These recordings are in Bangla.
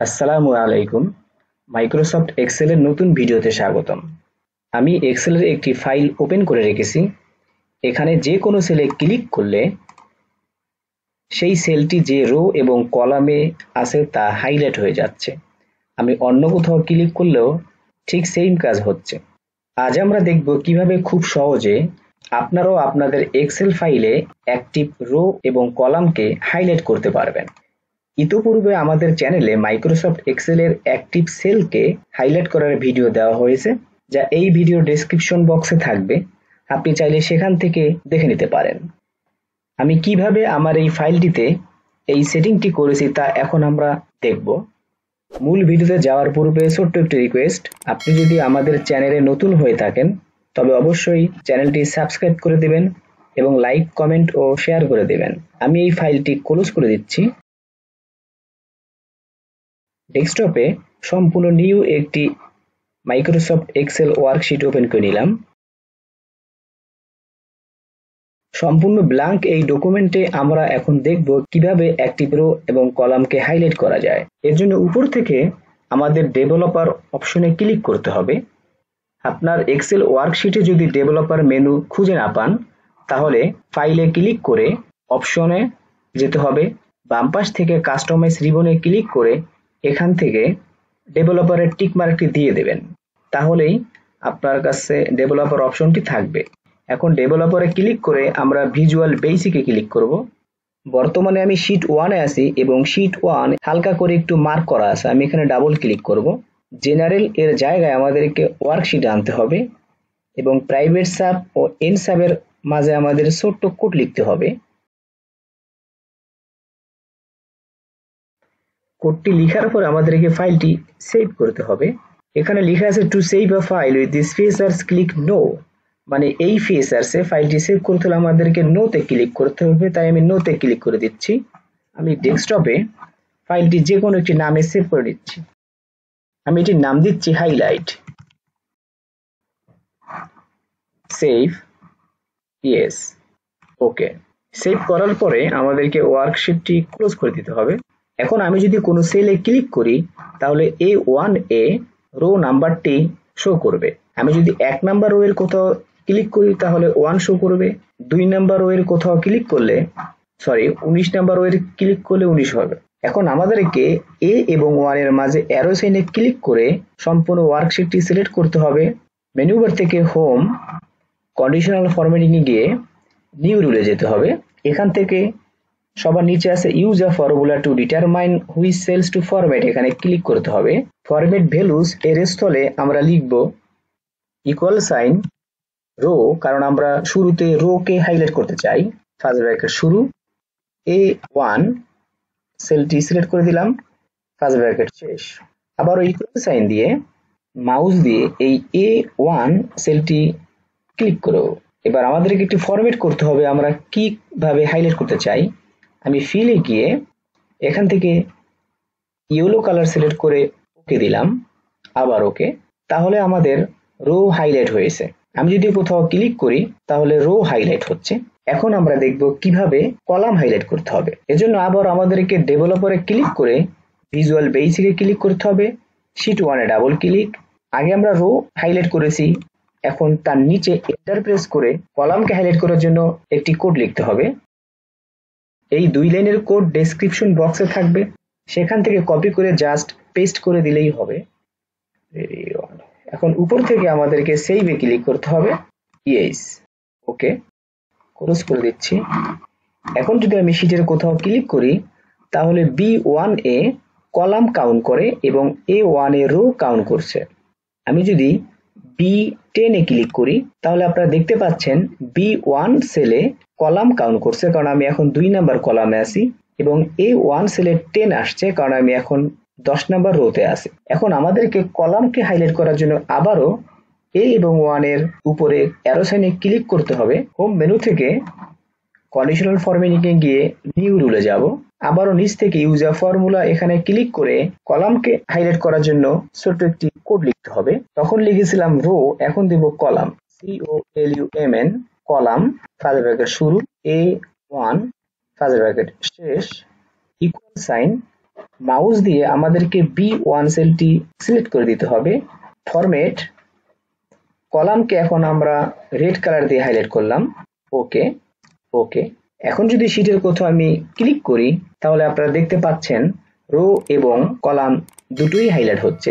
আসসালামু আলাইকুম। মাইক্রোসফট এক্সেলের নতুন ভিডিওতে স্বাগতম। আমি এক্সেলের একটি ফাইল ওপেন করে রেখেছি। এখানে যে কোনো সেলে ক্লিক করলে সেই সেলটি যে রো এবং কলামে আছে তা হাইলাইট হয়ে যাচ্ছে। আমি অন্য কোথাও ক্লিক করলেও ঠিক সেম কাজ হচ্ছে। আজ আমরা দেখব কিভাবে খুব সহজে আপনারাও আপনাদের এক্সেল ফাইলে অ্যাক্টিভ রো এবং কলামকে হাইলাইট করতে পারবেন। ইতোপূর্বে আমাদের চ্যানেলে মাইক্রোসফট এক্সেলের অ্যাক্টিভ সেলকে হাইলাইট করার ভিডিও দেওয়া হয়েছে, যা এই ভিডিও ডেসক্রিপশন বক্সে থাকবে। আপনি চাইলে সেখান থেকে দেখে নিতে পারেন। আমি কিভাবে আমার এই ফাইলটিতে এই সেটিংটি করেছি তা এখন আমরা দেখব। মূল ভিডিওতে যাওয়ার পূর্বে ছোট্ট একটি রিকোয়েস্ট, আপনি যদি আমাদের চ্যানেলে নতুন হয়ে থাকেন তবে অবশ্যই চ্যানেলটি সাবস্ক্রাইব করে দেবেন এবং লাইক, কমেন্ট ও শেয়ার করে দেবেন। আমি এই ফাইলটি ক্লোজ করে দিচ্ছি। ডেস্কটপে সম্পূর্ণ নিউ একটি মাইক্রোসফট এক্সেল ওয়ার্কশিট ওপেন করে নিলাম। সম্পূর্ণ ব্ল্যাঙ্ক এই ডকুমেন্টে আমরা এখন দেখব কিভাবে অ্যাক্টিভ রো এবং কলামকে হাইলাইট করা যায়। এর জন্য উপর থেকে আমাদের ডেভেলপার অপশনে ক্লিক করতে হবে। আপনার এক্সেল ওয়ার্কশিটে যদি ডেভেলপার মেনু খুঁজে না পান তাহলে ফাইলে ক্লিক করে অপশনে যেতে হবে। বাম পাশ থেকে কাস্টমাইজ রিবনে ক্লিক করে এখান থেকে ডেভেলপারের টিক মার্কটি দিয়ে দেবেন, তাহলেই আপনার কাছে ডেভেলপার অপশনটি থাকবে। এখন ডেভেলপারে ক্লিক করে আমরা ভিজুয়াল বেসিকে ক্লিক করব। বর্তমানে আমি শীট 1 এ আছি এবং শীট 1 হালকা করে একটু মার্ক করা আছে। আমি এখানে ডাবল ক্লিক করব। জেনারেল এর জায়গায় আমাদেরকে ওয়ার্কশিট আনতে হবে এবং প্রাইভেট সাব ও এন সাবের মাঝে আমাদের ছোট্ট কোড লিখতে হবে। কোডটি লেখার পর আমাদেরকে ফাইলটি সেভ করতে হবে। এখানে লেখা আছে to save a file with this features click no, মানে এই ফিচার্সে ফাইলটি সেভ করতে হলে আমাদেরকে নো তে ক্লিক করতে হবে। তাই আমি নো তে ক্লিক করে দিচ্ছি। আমি ডেস্কটপে ফাইলটি যে কোনো একটি নামে সেভ করে দিচ্ছি। আমি এটির নাম দিচ্ছি হাইলাইট। সেভ, ইয়েস, ওকে। সেভ করার পরে আমাদেরকে ওয়ার্কশিটটি ক্লোজ করে দিতে হবে। এখন আমি যদি কোনো সেলে ক্লিক করি তাহলে A1 এ রো নাম্বারটি শো করবে। আমি যদি 1 নাম্বার রো এর কোথাও ক্লিক করি তাহলে 1 শো করবে। 2 নাম্বার রো এর কোথাও ক্লিক করলে 19 নাম্বার রো এর ক্লিক করলে 19 হবে। এখন আমাদেরকে A এবং 1 এর মাঝে অ্যারো সাইনে ক্লিক করে সম্পূর্ণ ওয়ার্কশিটটি সিলেক্ট করতে হবে। মেনু বার থেকে হোম, কন্ডিশনাল ফরম্যাটিং এ গিয়ে নিউ রুলে যেতে হবে। এখান থেকে সবার নিচে আছে use a formula to determine which cells to format, এখানে ক্লিক করতে হবে। ফরম্যাট ভ্যালুস এর স্থলে আমরা লিখব ইকুয়াল সাইন রো, কারণ আমরা শুরুতে রো কে হাইলাইট করতে চাই। ফার্স্ট ব্র্যাকেট শুরু, A1 সেলটি সিলেক্ট করে দিলাম, ফার্স্ট ব্র্যাকেট শেষ। আবার ইকুয়াল সাইন দিয়ে মাউস দিয়ে এই A1 সেলটি ক্লিক করব। এবার আমাদেরকে একটি ফরম্যাট করতে হবে, আমরা কিভাবে হাইলাইট করতে চাই। আমি ফিলে গিয়ে এখান থেকে ইয়েলো কালার সিলেক্ট করে ওকে দিলাম, আবার ওকে। তাহলে আমাদের রো হাইলাইট হয়েছে। আমি যদি কোথাও ক্লিক করি তাহলে রো হাইলাইট হচ্ছে। এখন আমরা দেখব কিভাবে কলাম হাইলাইট করতে হবে। এজন্য আবার আমাদেরকে ডেভেলপারে ক্লিক করে ভিজুয়াল বেসিকে ক্লিক করতে হবে। শীট 1 এ ডাবল ক্লিক। আগে আমরা রো হাইলাইট করেছি, এখন তার নিচে এন্টার প্রেস করে কলামকে হাইলাইট করার জন্য একটি কোড লিখতে হবে। এই 2 লাইনের কোড ডেসক্রিপশন বক্সে থাকবে, সেখান থেকে কপি করে জাস্ট পেস্ট করে দিলেই হবে। এখন উপর থেকে আমাদেরকে সেভে ক্লিক করতে হবে, ইয়েস, ওকে, ক্লোজ করে দিচ্ছি। এখন যদি আমি শীটের কোথাও ক্লিক করি তাহলে B1 এ কলাম কাউন্ট করে এবং A1 এ রো কাউন্ট করছে। আমি যদি B10 এ ক্লিক করি তাহলে আপনারা দেখতে পাচ্ছেন B1 সেলে কলাম কাউন্ট করছে, কারণ আমি এখন 2 নাম্বার কলামে আছি, এবং A1 সেলে 10 আসছে কারণ আমি এখন 10 নাম্বার রোতে আছি। এখন আমাদেরকে কলামকে হাইলাইট করার জন্য আবারও A এবং 1 এর উপরে অ্যারো সাইনে ক্লিক করতে হবে। হোম মেনু থেকে কন্ডিশনাল ফরম্যাটিং এ গিয়ে নিউ রুলে যাব। আবারও নিচ থেকে ইউজ আ ফর্মুলা এখানে ক্লিক করে কলামকে হাইলাইট করার জন্য ছোট্ট একটি কোড লিখতে হবে। তখন লিখেছিলাম রো, এখন দেব column, COLUMN, column, first bracket শুরু, A1 ফার্স্ট ব্র্যাকেট শেষ, ইকুয়াল সাইন মাউস দিয়ে আমাদেরকে B1 সেলটি সিলেক্ট করে দিতে হবে। ফরম্যাট কলামকে এখন আমরা রেড কালার দিয়ে হাইলাইট করলাম। ওকে ওকে। এখন যদি শীটের কোথাও আমি ক্লিক করি তাহলে আপনারা দেখতে পাচ্ছেন রো এবং কলাম দুটোই হাইলাইট হচ্ছে।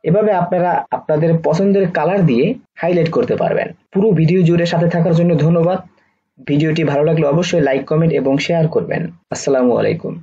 এভাবে আপনারা আপনাদের পছন্দের কালার দিয়ে হাইলাইট করতে পারবেন। পুরো ভিডিও জুড়ে সাথে থাকার জন্য ধন্যবাদ। ভিডিওটি ভালো লাগলে অবশ্যই লাইক, কমেন্ট এবং শেয়ার করবেন। আসসালামু আলাইকুম।